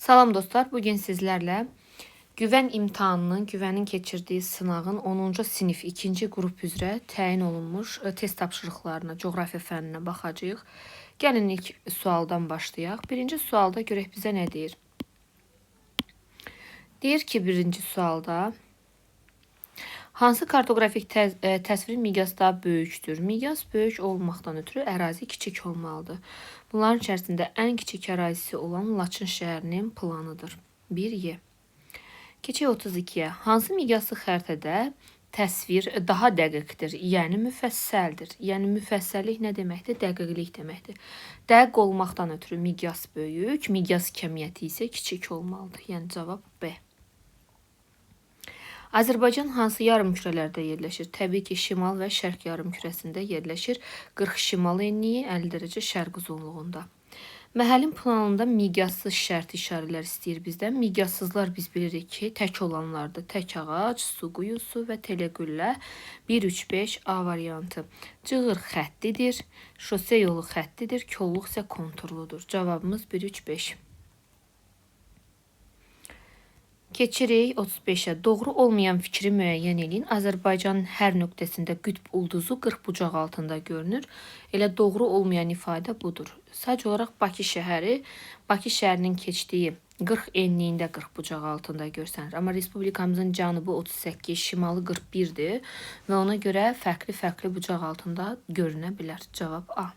Salam dostlar, bugün sizlərlə güvən imtahanının, güvənin keçirdiyi sınağın 10-cu sinif 2-ci qrup üzrə təyin olunmuş test tapşırıqlarına, coğrafiya fənninə baxacağıq. Gəlin ilk sualdan başlayaq. Birinci sualda görək bizə nə deyir? Deyir ki, birinci sualda hansı kartografik təsvir miqyasda böyükdür? Miqyas böyük olmaqdan ötürü ərazi kiçik olmalıdır. Bunların içərisində ən kiçik ərazisi olan Laçın şəhərinin planıdır. 1Y. Keçək 32-yə. Hansı miqyaslı xəritədə təsvir daha dəqiqdir, yəni müfəssəldir. Yəni müfəssəllik nə deməkdir? Dəqiqlik deməkdir. Dəqiq olmaqdan ötürü miqyas böyük, miqyas kəmiyyəti isə kiçik olmalıdır. Yəni cavab B. Azərbaycan hansı yarımkürələrdə yerləşir? Təbii ki, şimal və şərq yarımkürəsində yerləşir. 40 şimal enliyi, 50 dərəcə şərq uzunluğunda. Məhəlin planında miqyassız şərt işarələr istəyir bizdən. Miqyassızlar biz bilirik ki, tək olanlardır. Tək ağac, su quyusu və telegüllə. 1-3-5 A variantı. Cığır xəttidir, şose yolu xəttidir, kolluq isə konturludur. Cavabımız 1-3-5. Keçirik 35-ə. Doğru olmayan fikri müəyyən edin. Azərbaycanın hər nöqtəsində qütb ulduzu 40 bucaq altında görünür. Elə doğru olmayan ifadə budur. Sadəcə olaraq Bakı şəhərinin keçdiyi 40 enliyində 40 bucaq altında görsənir. Amma respublikamızın cənubu 38, şimalı 41-dir və ona görə fərqli bucaq altında görünə bilər. Cavab A.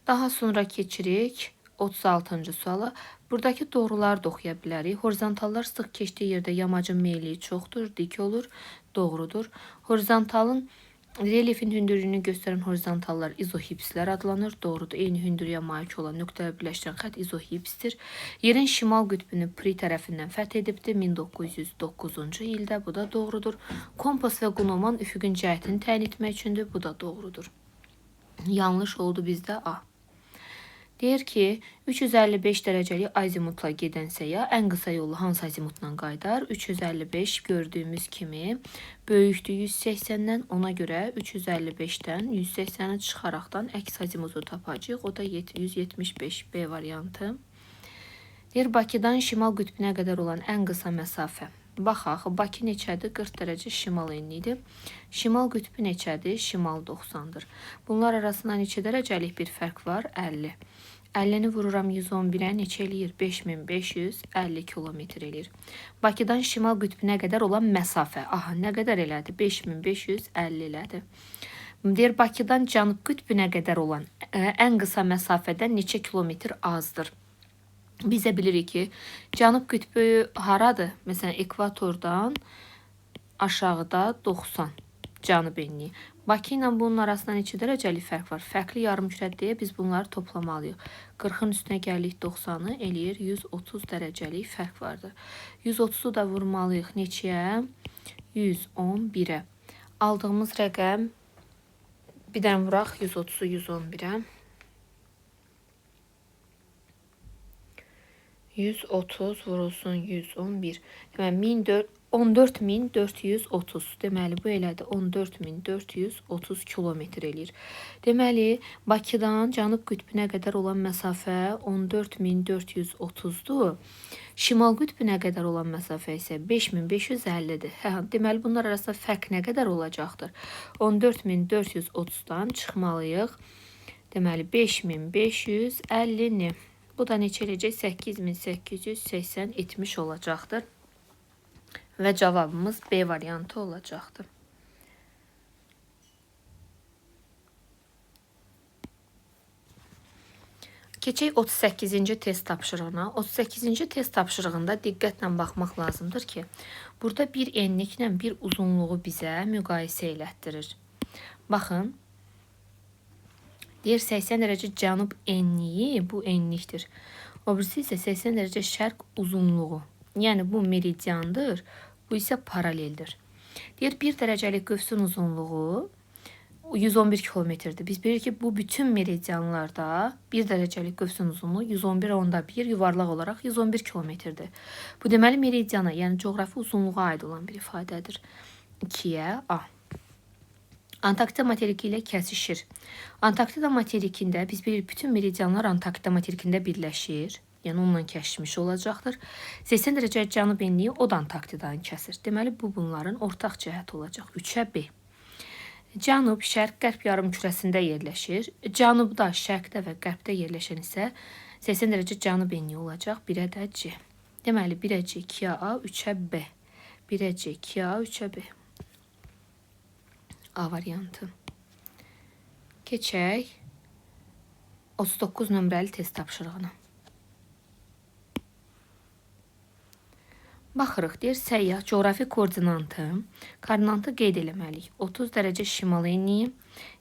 Daha sonra keçirik 36-cı suala. Buradakı doğruları da oxuya bilərik. Horizontallar sıx keçdiyi yerdə yamacın meyilliyi çoxdur, dik olur. Doğrudur. Horizontalın relyefin hündürlüyünü göstərən horizontallar izohipslər adlanır. Doğrudur. Eyni hündürlüyə malik olan nöqtəyə birləşdirən xətt izohipsdir. Yerin şimal qütbünü Pri tərəfindən fəth edibdir 1909-cu ildə. Bu da doğrudur. Kompas və qnoman üfüqün cəhətini təyin etmək üçündür. Bu da doğrudur. Yanlış oldu bizdə A. Deyir ki, 355 dərəcəlik azimutla gedən səyyah ən qısa yolu hansı azimutla qaydar? 355 gördüyümüz kimi böyükdür 180-dən, ona görə 355-dən 180-i çıxaraqdan əks azimutu tapacağıq. O da 175 B variantı. Deyir, Bakıdan şimal qütbünə qədər olan ən qısa məsafə. Baxaq, Bakı neçədir? 40 dərəcə şimal enlidir. Şimal qütbü neçədir? Şimal 90-dır. Bunlar arasında neçə dərəcəlik bir fərq var? 50. 50-ni vururam 111-ə neçə eləyir? 5550 kilometr eləyir. Bakıdan şimal qütbünə qədər olan məsafə. Aha, nə qədər elədi? 5550 elədi. Deyir, Bakıdan cənub qütbünə qədər olan ən qısa məsafədən neçə kilometr azdır? Bizə bilirik ki, cənub qütbü haradır? Məsələn, ekvatordan aşağıda 90 cənub enliyi. Bakı ilə bunun arasında neçə dərəcəlik fərq var? Fərqli yarımkürədir deyə biz bunları toplamalıyıq. 40-ın üstünə gəlirik 90-ı eləyir 130 dərəcəlik fərq vardır. 130-u da vurmalıyıq neçəyə? 111-ə. Aldığımız rəqəm bir dənə vuraq 130-u 111-ə. 130 vurulsun 111. Deməli 14430. Deməli bu elədir 14430 kilometr eləyir. Deməli Bakıdan cənub qütbünə qədər olan məsafə 14430-dur. Şimal qütbünə qədər olan məsafə isə 5550-dir. Deməli bunlar arasında fərq nə qədər olacaqdır? 14430-dan çıxmalıyıq. Deməli 5550-ni. Bu da neçə eləyəcək? 8880 etmiş olacaqdır. Və cavabımız B variantı olacaqdır. Keçək 38-ci test tapşırığına. 38-ci test tapşırığında diqqətlə baxmaq lazımdır ki, burada bir enliklə bir uzunluğu bizə müqayisə elətdirir. Baxın. Deyir 80 dərəcə cənub enliyi bu enlikdir. O birisi isə 80 dərəcə şərq uzunluğu. Yəni bu meridiandır, bu isə paraleldir. Deyir 1 dərəcəlik qövsün uzunluğu 111 kilometrdir. Biz bilirik ki, bu bütün meridianlarda 1 dərəcəlik qövsün uzunluğu 111-1 yuvarlaq olaraq 111 kilometrdir. Bu deməli meridiana, yəni coğrafi uzunluğa aid olan bir ifadədir. 2-yə A. Antarktida materiki ilə kəsişir. Antarktida materikində biz bilirik bütün meridianlar Antarktida materikində birləşir. Yəni onunla kəşmiş olacaqdır. 80 dərəcə cənub enliyi o da Antarktidanı kəsir. Deməli bu bunların ortaq cəhəti olacaq. 3-ə B. Cənub, şərq, qərb yarımkürəsində yerləşir. Cənubda, şərqdə və qərbdə yerləşən isə 80 dərəcə cənub enliyi olacaq. 1-ə də C. Deməli 1-ə C, 2-ə A, 3-ə B. 1-ə C, 2-ə A, 3-ə B. A variantı. Keçək 39 nömrəli test tapşırığına. Baxırıq, deyir, səyyah coğrafi koordinatı qeyd eləməliyik. 30 dərəcə şimal enliyi,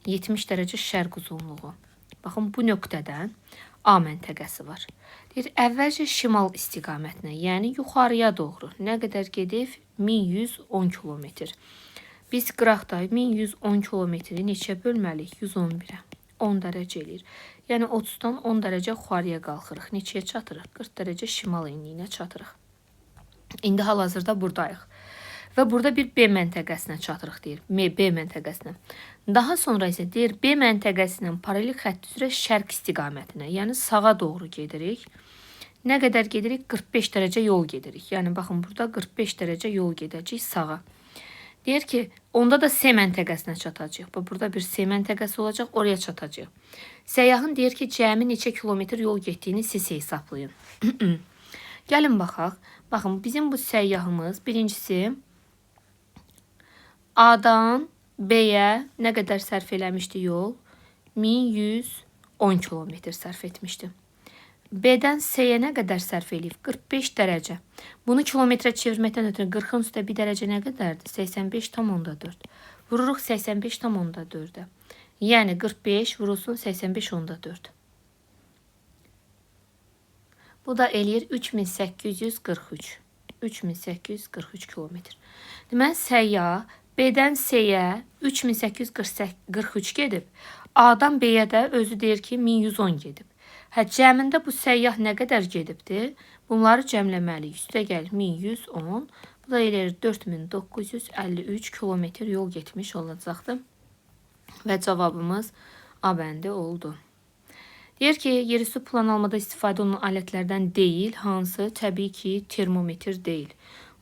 70 dərəcə şərq uzunluğu. Baxın, bu nöqtədən A məntəqəsi var. Deyir, əvvəlcə şimal istiqamətinə, yəni yuxarıya doğru nə qədər gedib? 1110 kilometr. Biz qıraqda 1110 kilometri neçə bölməliyik? 111-ə. 10 dərəcə eləyir. Yəni 30-dan 10 dərəcə yuxarıya qalxırıq. Neçəyə çatırıq? 40 dərəcə şimal enliyinə çatırıq. İndi hal-hazırda buradayıq. Və burada bir B məntəqəsinə çatırıq, deyir. B məntəqəsinə. Daha sonra isə deyir, B məntəqəsinin paralel xətt üzrə şərq istiqamətinə, yəni sağa doğru gedirik. Nə qədər gedirik? 45 dərəcə yol gedirik. Yəni, baxın, burada 45 dərəcə yol gedəcək sağa. Deyir ki, onda da C məntəqəsinə çatacaq. Burada bir C məntəqəsi olacaq, oraya çatacaq. Səyyahın deyir ki, cəmi neçə kilometr yol getdiyini siz hesablayın. Gəlin baxaq. Baxın, bizim bu səyyahımız birincisi A-dan B-yə nə qədər sərf eləmişdi yol? 1110 kilometr sərf etmişdi. B-dən C-yə nə qədər sərf eləyib? 45 dərəcə. Bunu kilometrə çevirməkdən ötürü 40-ın üstə 1 dərəcə nə qədərdir? 85,4. Vururuq 85,4-ə. Yəni 45 vurulsun 85,4. Bu da eləyir 3843. 3843 kilometr. Deməli, səyyah B-dən C-yə 3843 gedib. A-dan B-yə də özü deyir ki, 1110 gedib. Cəmində bu səyyah nə qədər gedibdir? Bunları cəmləməliyik. Üstə gəlir 1110. Bu da eləyir 4953 kilometr yol getmiş olacaqdır. Və cavabımız A bəndi oldu. Deyir ki, yerüstü plan almada istifadə olunan alətlərdən deyil, hansı? Təbii ki, termometr deyil.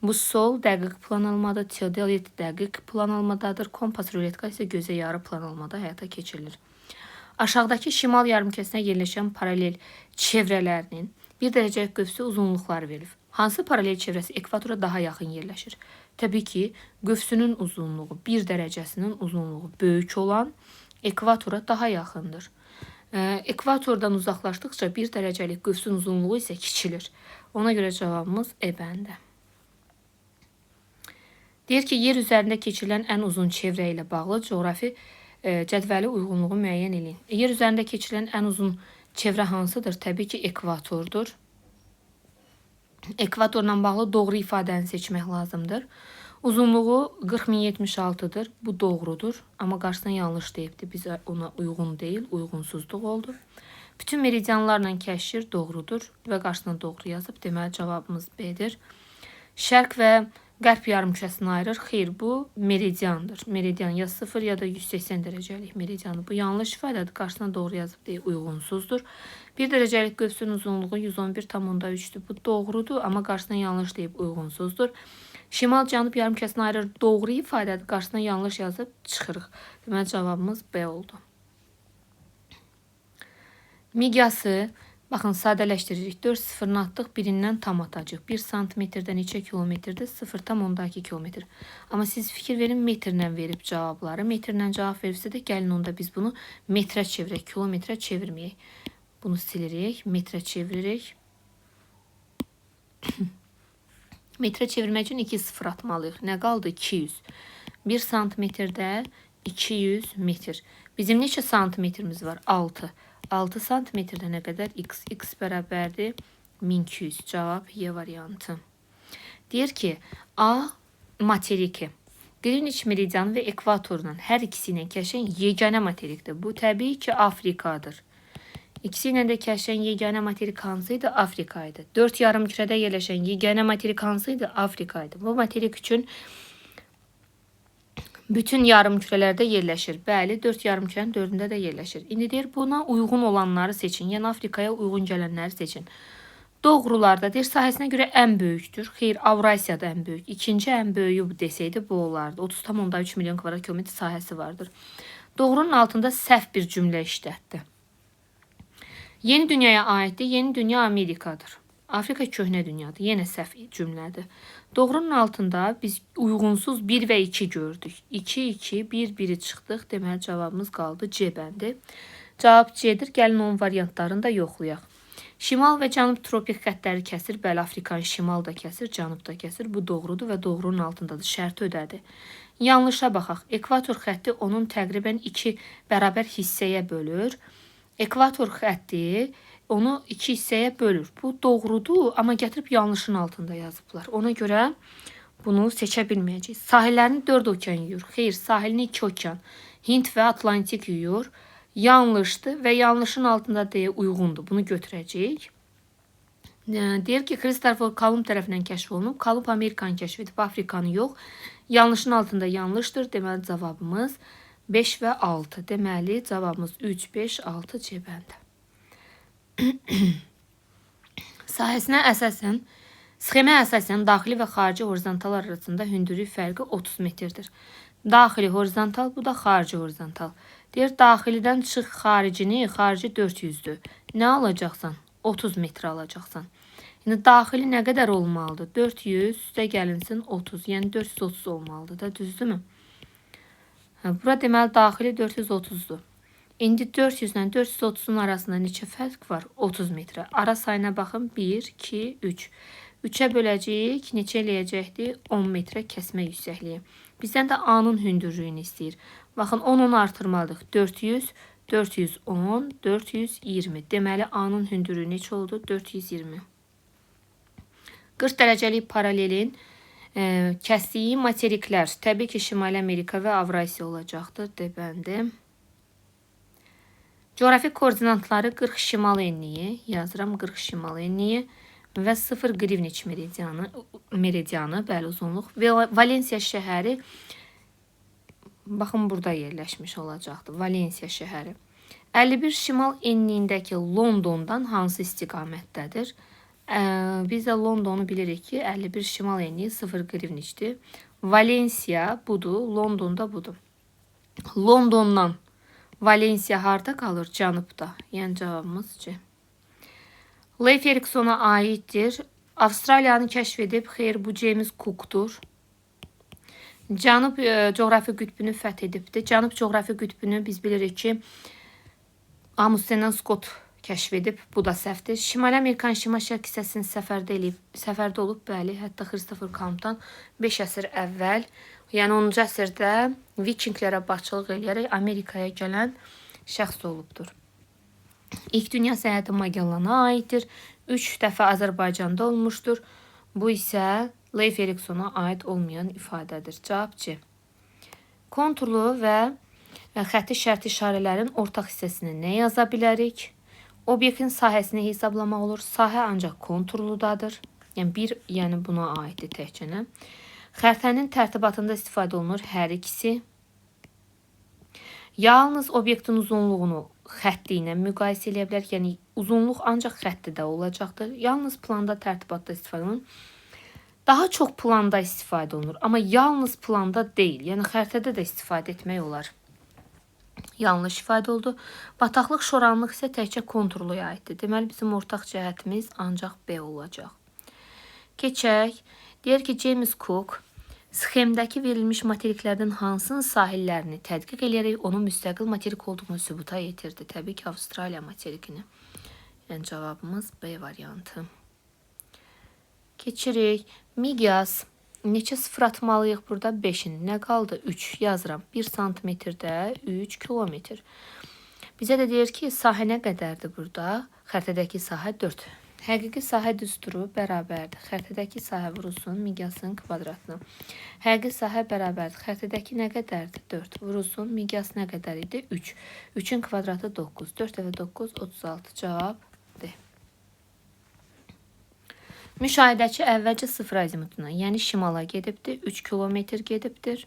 Bu sol dəqiq plan almada, teodolit dəqiq plan almadadır. Kompas ruletka isə gözə yarı plan almada həyata keçirilir. Aşağıdakı şimal yarımkəsinə yerləşən paralel çevrələrinin 1 dərəcəlik qövsü uzunluqları verilir. Hansı paralel çevrəsi ekvatora daha yaxın yerləşir? Təbii ki, qövsünün uzunluğu 1 dərəcəsinin uzunluğu böyük olan ekvatora daha yaxındır. Ekvatordan uzaqlaşdıqca 1 dərəcəlik qövsün uzunluğu isə kiçilir. Ona görə cavabımız E bəndə. Deyir ki, yer üzərində keçirilən ən uzun çevrə ilə bağlı coğrafi cədvəli uyğunluğu müəyyən edin. Yer üzərində keçirilən ən uzun çevrə hansıdır? Təbii ki, ekvatordur. Ekvatorla bağlı doğru ifadəni seçmək lazımdır. Uzunluğu 40.076'dır. Bu doğrudur. Amma qarşısına yanlış deyibdir. Biz ona uyğun deyil, uyğunsuzluq oldu. Bütün meridianlarla kəşir doğrudur və qarşısına doğru yazıb. Deməli, cavabımız B-dir. Şərq və qərb yarımkürəsini ayırır. Xeyr, bu meridiandır. Meridian ya 0 ya da 180 dərəcəlik meridianı. Bu yanlış ifadədir. Qarşısına doğru yazıb deyil, uyğunsuzdur. 1 dərəcəlik qövsün uzunluğu 111,3'dür. Bu doğrudur, amma qarşısına yanlış deyib uyğunsuzdur. Şimal-cənub yarımkəsini ayırır. Doğru ifadədir. Qarşısına yanlış yazıb çıxırıq. Deməli, cavabımız B oldu. Miqyası, baxın, sadələşdiririk. 4 sıfırını atdıq, birindən tam atacaq. 1 santimetrdə neçə kilometrdir? 0,2 kilometr. Amma siz fikir verin, metrlə verib cavabları. Metrlə cavab verirsə də gəlin onda biz bunu metrə çevirək, kilometrə çevirməyək. Bunu silirik, metrə çeviririk. Metrə çevirmək üçün 2 sıfır atmalıyıq. Nə qaldı? 200. 1 santimetrdə 200 metr. Bizim neçə santimetrimiz var? 6. 6 santimetrdə nə qədər? X. X bərabərdir 1200. Cavab Y variantı. Deyir ki, A materiki. Greenwich meridianı və ekvatorla hər ikisi ilə kəşən yeganə materikdir. Bu təbii ki, Afrikadır. İkisi ilə də kəşən yeganə materik hansıydı? Afrikaydı. 4 yarımkürədə yerləşən yeganə materik hansıydı? Afrikaydı. Bu materik üçün bütün yarımkürələrdə yerləşir. Bəli, 4 yarımkürənin 4-də də yerləşir. İndi deyir, buna uyğun olanları seçin. Yəni Afrikaya uyğun gələnləri seçin. Doğrularda deyir sahəsinə görə ən böyükdür. Xeyr, Avrasiyada ən böyük. İkinci ən böyüyü bu desəydi bu olardı. 30,3 milyon kvadrat kilometr sahəsi vardır. Doğrunun altında səhv bir cümlə işlətdi. Yeni dünyaya aiddir. Yeni dünya Amerikadır. Afrika köhnə dünyadır. Yenə səhv cümlədir. Doğrunun altında biz uyğunsuz 1 və 2 gördük. 2, 2, 1, 1'i çıxdıq. Deməli cavabımız qaldı C bəndi. Cavab C'dir. Gəlin onun variantlarını da yoxlayaq. Şimal və cənub tropik xəttləri kəsir. Bəli, Afrikanın şimal da kəsir, cənub da kəsir. Bu doğrudur və doğrunun altındadır. Şərti ödədi. Yanlışa baxaq. Ekvator xətti onun təqribən 2 bərabər hissəyə bölür. Ekvator xətti onu 2 hissəyə bölür. Bu doğrudur, amma gətirib yanlışın altında yazıblar. Ona görə bunu seçə bilməyəcəyik. Sahillərini 4 okean yuyur. Xeyr, sahilini 2 okean. Hind və Atlantik yuyur. Yanlışdır və yanlışın altında deyə uyğundur. Bunu götürəcəyik. Deyir ki, Kristofer Kolumb tərəfindən kəşf olunub. Kolumb Amerikanı kəşf edib, Afrikanı yox. Yanlışın altında yanlışdır. Deməli cavabımız 5 və 6. Deməli cavabımız 3, 5, 6 C bəndi. Sahəsinə əsasən, sxemə əsasən daxili və xarici horizontal arasında hündürlük fərqi 30 metrdir. Daxili horizontal, bu da xarici horizontal. Deyir, daxilidən çıx xaricini, xarici 400'dür. Nə alacaqsan? 30 metr alacaqsan. Yəni, daxili nə qədər olmalıdır? 400, üstə gəlinsin 30. Yəni, 430 olmalıdır da, düzdürmü? Bura deməli, daxili 430'dur. İndi 400 ilə 430'un arasında neçə fərq var? 30 metrə. Ara sayına baxın. 1, 2, 3. 3'ə böləcəyik. Neçə eləyəcəkdir? 10 metrə kəsmə yüksəkliyi. Bizdən də A'nın hündürlüyünü istəyir. Baxın, 10'unu artırmalıyıq. 400, 410, 420. Deməli, A'nın hündürlüyü neçə oldu? 420. 40 dərəcəlik paralelin kəsdiyi materiklər. Təbii ki, Şimali Amerika və Avrasiya olacaqdır. Debəndi. Coğrafi koordinatları 40 şimal enliyi. Yazıram 40 şimal enliyi. Və 0 Greenwich meridianı, bəli, uzunluq. Valensiya şəhəri, baxın, burada yerləşmiş olacaqdır. Valensiya şəhəri. 51 şimal enliyindəki Londondan hansı istiqamətdədir? Biz də Londonu bilirik ki, 51 şimal enliyi 0 Greenwich'dir. Valensiya budur, Londonda budur. Londondan Valensiya harda qalır? Cənubda. Yəni cavabımız C. Leif Eriksona aiddir. Avstraliyanı kəşf edib. Xeyr, bu James Cook'dur. Cənub coğrafi qütbünü fəth edibdir. Cənub coğrafi qütbünü biz bilirik ki, Amundsen Scott kəşf edib. Bu da səhvdir. Şimali Amerikanın şimal-şərq hissəsini səfərdə olub. Bəli, hətta Kristofer Kolumbdan 5 əsr əvvəl, yəni 10-cu əsrdə Vikinglərə başçılıq edərək Amerikaya gələn şəxs olubdur. İlk dünya səyahəti Magellana aiddir. 3 dəfə Azərbaycanda olmuşdur. Bu isə Leif Eriksona aid olmayan ifadədir. Cavab C. Konturlu və xətti şərt işarələrin ortaq hissəsini nə yaza bilərik? Obyektin sahəsini hesablamaq olur. Sahə ancaq konturludadır. Yəni buna aiddir təkcə. Xəritənin tərtibatında istifadə olunur hər ikisi. Yalnız obyektin uzunluğunu xətti ilə müqayisə edə bilər. Yəni uzunluq ancaq xəttidə olacaqdır. Yalnız planda tərtibatda istifadə olunur. Daha çox planda istifadə olunur, amma yalnız planda deyil. Yəni xəritədə də istifadə etmək olar. Yanlış ifadə oldu. Bataqlıq, şoranlıq isə təkcə konturluya aiddir. Deməli bizim ortaq cəhətimiz ancaq B olacaq. Keçək. Deyir ki, James Cook sxemdəki verilmiş materiklərdən hansının sahillərini tədqiq edərək onun müstəqil materik olduğunu sübuta yetirdi. Təbii ki, Avstraliya materikini. Yəni cavabımız B variantı. Keçirik. Miqyas. Neçə sıfır atmalıyıq burada? 5'in. Nə qaldı? 3 yazıram. 1 santimetrdə 3 kilometr. Bizə də deyir ki, sahə nə qədərdir burada? Xəritədəki sahə 4. Həqiqi sahə düsturu bərabərdir. Xəritədəki sahə vurulsun miqyasın kvadratına. Həqiqi sahə bərabərdir. Xəritədəki nə qədərdir? 4. Vurulsun miqyas nə qədər idi? 3. 3'ün kvadratı 9. 4 dəfə 9, 36. Cavab D. Müşahidəçi əvvəlcə 0 azimutuna, yəni şimala gedibdir. 3 kilometr gedibdir.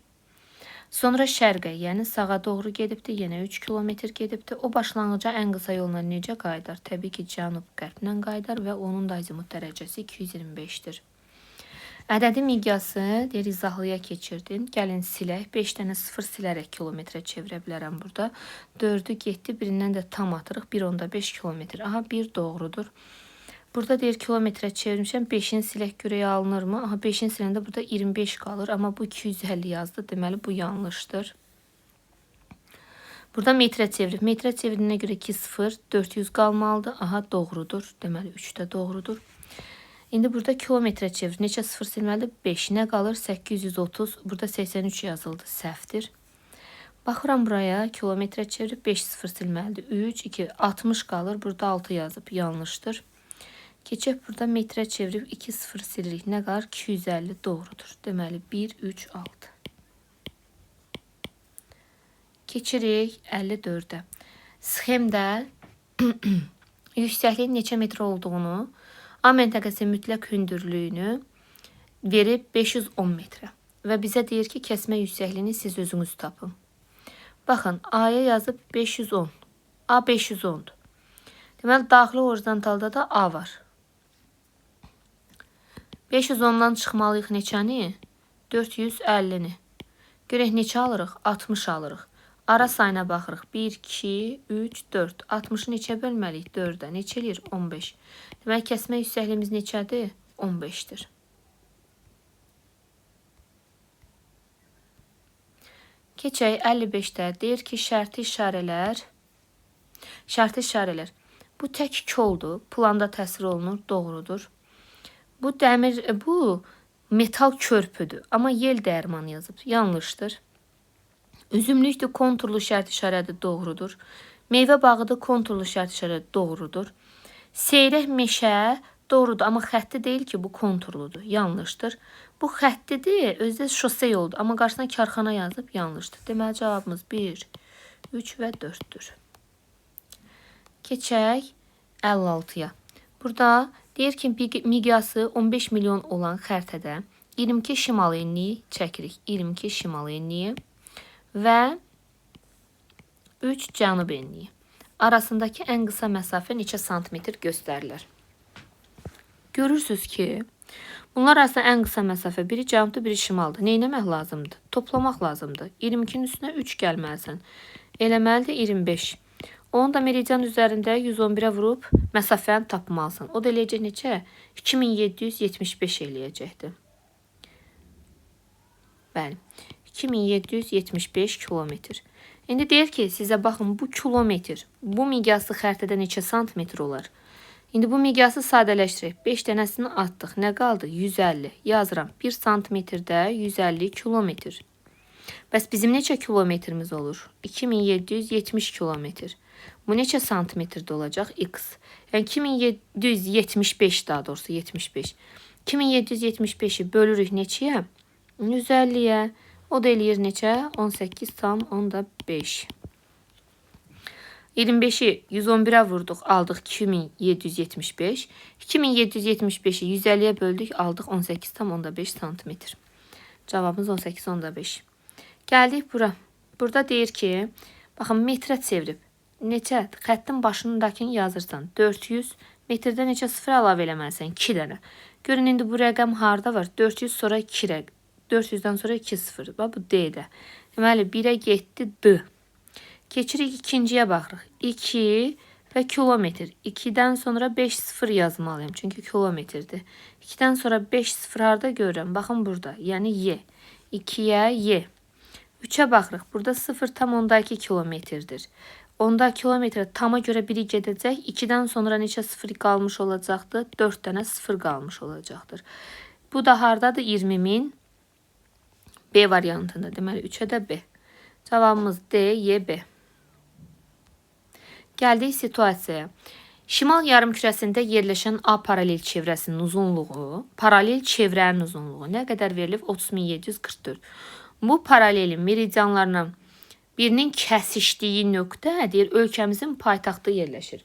Sonra şərqə, yəni sağa doğru gedibdi, yenə 3 kilometr gedibdi. O başlanğıca ən qısa yolla necə qaydar? Təbii ki, cənub-qərblə qaydar və onun da azimut dərəcəsi 225-dir. Ədədi miqyası deyir izahlıya keçirdin. Gəlin silək. 5 dənə 0 silərək kilometrə çevirə bilərəm burada. 4-ü getdi, birindən də tam atırıq. 1.5 kilometr. Aha, 1 doğrudur. Burada deyir kilometrə çevirmişəm. 5-in silək görəyə alınırmı? Aha, 5-in siləndə burada 25 qalır. Amma bu 250 yazdı. Deməli bu yanlışdır. Burada metrə çevirib. Metrə çevirdiyinə görə 2 0, 400 qalmalıdır. Aha, doğrudur. Deməli 3 də doğrudur. İndi burada kilometrə çevir. Neçə 0 silməlidir? 5. Nə qalır? 830. Burada 83 yazıldı. Səhvdir. Baxıram buraya. Kilometrə çevirib 5 0 silməlidir. 3, 2, 60 qalır. Burada 6 yazıb. Yanlışdır. Keçib burada metrə çevirib 2 0 silirik. Nə qalır? 250 doğrudur. Deməli 1, 3, 6. Keçirik 54-ə. Sxemdə yüksəkliyin neçə metr olduğunu, A məntəqəsi mütləq hündürlüyünü verib 510 metrə. Və bizə deyir ki, kəsmə yüksəkliyini siz özünüz tapın. Baxın, A-ya yazıb 510. A 510'dur. Deməli, daxili horizontalda da A var. 510'dan çıxmalıyıq neçəni? 450-ni. Görək neçə alırıq? 60 alırıq. Ara sayına baxırıq. 1, 2, 3, 4. 60'ı neçə bölməliyik? 4-ə. Neçə eləyir? 15. Deməli, kəsmə yüksəkliyimiz neçədir? 15'dir. Keçək 55'də. Deyir ki, şərti işarələr. Bu tək koldur. Planda təsvir olunur. Doğrudur. Bu metal körpüdür. Amma yel dəyirmanı yazıb. Yanlışdır. Üzümlükdür, konturlu şərt işarədir, doğrudur. Meyvə bağıdır, konturlu şərt işarədir, doğrudur. Seyrək meşə, doğrudur, amma xətti deyil ki, bu konturludur, yanlışdır. Bu xəttidir, özdə şose yoldur, amma qarşısına karxana yazıb, yanlışdır. Deməli, cavabımız 1, 3 və 4-dür. Keçək 56-ya. Burada deyir ki, miqyası 15 milyon olan xəritədə 22 şimal enliyi çəkirik. 22 şimal enliyi və 3 cənub enliyi. Arasındakı ən qısa məsafə neçə santimetr göstərilir? Görürsünüz ki, bunlar arasında ən qısa məsafə biri cənubdur, biri şimaldır. Nə etmək lazımdır? Toplamaq lazımdır. 22'nin üstünə 3 gəlməlisən. Eləməlidir 25. Onu da meridian üzərində 111'ə vurub məsafəni tapmalısan. O da eləyəcək neçə? 2775 eləyəcəkdir. Bəli. 2775 kilometr. İndi deyir ki, sizə baxın, bu kilometr, bu miqyaslı xəritədə neçə santimetr olar? İndi bu miqyası sadələşdirək. 5 dənəsini atdıq. Nə qaldı? 150. Yazıram. 1 santimetrdə 150 kilometr. Bəs bizim neçə kilometrimiz olur? 2770 kilometr. Bu neçə santimetrdə olacaq? X. Yəni 2775 daha doğrusu 75. 2775'i bölürük neçəyə? 150'yə. O da eləyir neçə? 18,5. 25'i 111'ə vurduq, aldıq 2775. 2775'i 150'yə böldük, aldıq 18,5 santimetr. Cavabımız 18,5. Gəldik bura. Burada deyir ki, baxın, metrə çevirib. Neçə? Xəttin başındakini yazırsan. 400. Metrdə neçə 0 əlavə eləməlisən? 2 dənə. Görün, indi bu rəqəm harda var? 400 sonra 2 rəqəm. 400'dan sonra 2 0. Bax, bu D-də. Deməli, 1'ə getdi D. Keçirik ikinciyə baxırıq. 2 və kilometr. 2'dən sonra 5 0 yazmalıyım. Çünki kilometrdir. 2'dən sonra 5 0 harda görürəm? Baxın burada. Yəni Y. 2'yə Y. 3'ə baxırıq. Burada 0,2 kilometrdir. Onda kilometre tama görə biri gedəcək. 2'dən sonra neçə 0 qalmış olacaqdır? 4 dənə 0 qalmış olacaqdır. Bu da hardadır? 20.000. B variantında. Deməli 3'ə də B. Cavabımız D, Y, B. Gəldik situasiyaya. Şimal yarımkürəsində yerləşən A paralel çevrəsinin uzunluğu, paralel çevrənin uzunluğu nə qədər verilib? 30.744. Bu paralelin meridianlarından birinin kəsişdiyi nöqtə deyir, ölkəmizin paytaxtı yerləşir.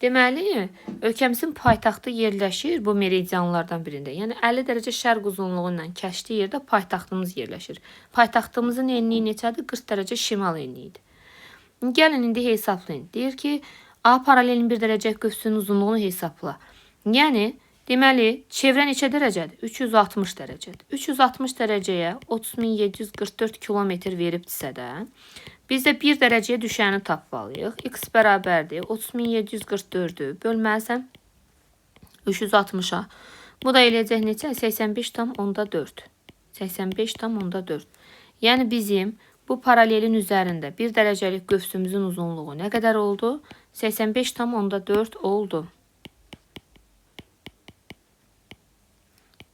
Deməli, ölkəmizin paytaxtı yerləşir bu meridianlardan birində. Yəni 50 dərəcə şərq uzunluğu ilə kəşli yerdə paytaxtımız yerləşir. Paytaxtımızın enliyi neçədir? 40 dərəcə şimal enliyidir. Gəlin indi hesablayın. Deyir ki, A paralelin 1 dərəcə qövsünün uzunluğunu hesabla. Yəni, deməli, çevrə neçə dərəcədir? 360 dərəcədir. 360 dərəcəyə 30.744 kilometr veribdirsə də, biz də 1 dərəcəyə düşəni tapmalıyıq. X bərabərdir. 30.744-ü bölməlisən 360-a. Bu da eləyəcək neçə? 85,4. 85,4. Yəni bizim bu paralelin üzərində 1 dərəcəlik qövsümüzün uzunluğu nə qədər oldu? 85,4 oldu.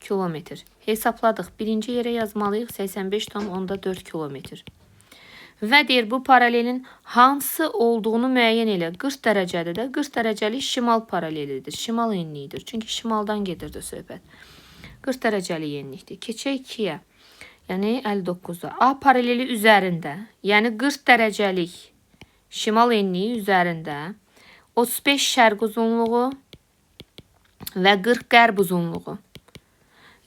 Kilometr. Hesabladıq. Birinci yerə yazmalıyıq 85,4 kilometr. Və deyir, bu paralelin hansı olduğunu müəyyən elə. 40 dərəcədir də. 40 dərəcəlik şimal paralelidir. Şimal enliyidir. Çünki şimaldan gedirdi söhbət. 40 dərəcəlik enlikdir. Keçək 2-yə. Yəni 59-a. A paraleli üzərində, yəni 40 dərəcəlik şimal enliyi üzərində 35 şərq uzunluğu və 40 qərb uzunluğu.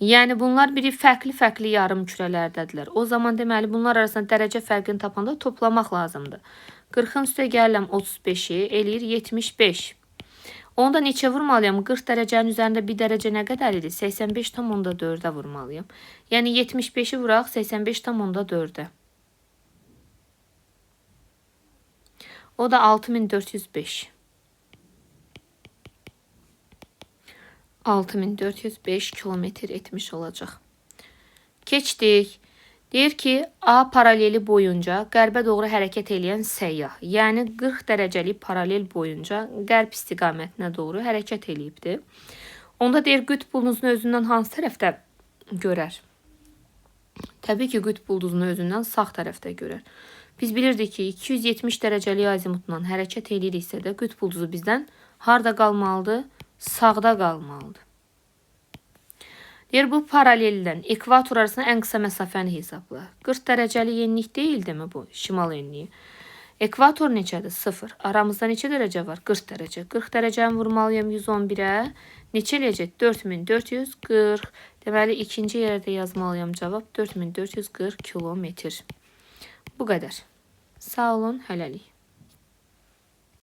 Yəni bunlar biri fərqli-fərqli yarım kürələrdədirlər. O zaman deməli bunlar arasında dərəcə fərqini tapanda toplamaq lazımdır. 40-ın üstə gəlirəm 35-i eləyir 75. Onda neçə vurmalıyam? 40 dərəcənin üzərində 1 dərəcə nə qədər idi? 85,4-ə vurmalıyam. Yəni 75-i vuraq 85,4-ə. O da 6405. 6405 kilometr etmiş olacaq. Keçdik. Deyir ki, A paraleli boyunca qərbə doğru hərəkət edən səyyah, yəni 40 dərəcəlik paralel boyunca qərb istiqamətinə doğru hərəkət eləyibdir. Onda deyir, qütb ulduzunu özündən hansı tərəfdə görər? Təbii ki, qütb ulduzunu özündən sağ tərəfdə görər. Biz bilirdik ki, 270 dərəcəlik azimutla hərəkət eləyiriksə də qütb ulduzu bizdən harda qalmalıdır? Sağda qalmalıdır. Deyir, bu paraleldən ekvator arasında ən qısa məsafəni hesabla. 40 dərəcəlik enlik deyildi mi bu? Şimal enliyi. Ekvator neçədir? 0. Aramızda neçə dərəcə var? 40 dərəcə. 40 dərəcəni vurmalıyam 111-ə. Neçə eləyəcək? 4440. Deməli, ikinci yerdə yazmalıyam cavab 4440 kilometr. Bu qədər. Sağ olun, hələlik.